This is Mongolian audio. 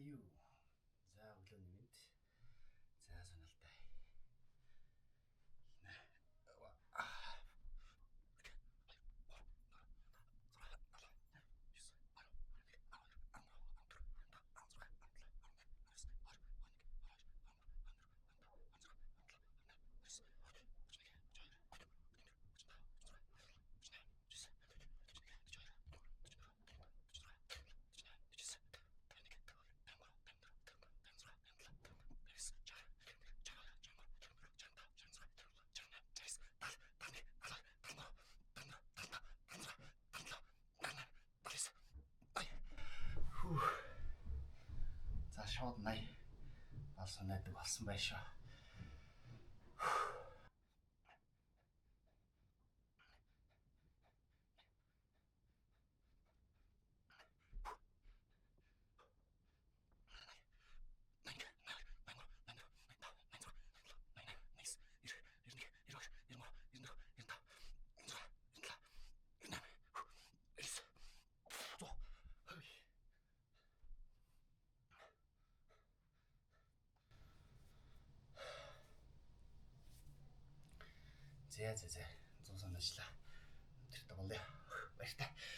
юу? За өглөөний мэнд. За сонирхолтой. За шууд 80 алс унаадаг болсон байх шүү. За 100 санаачлаа. Тэр тоглоё. Баяртай.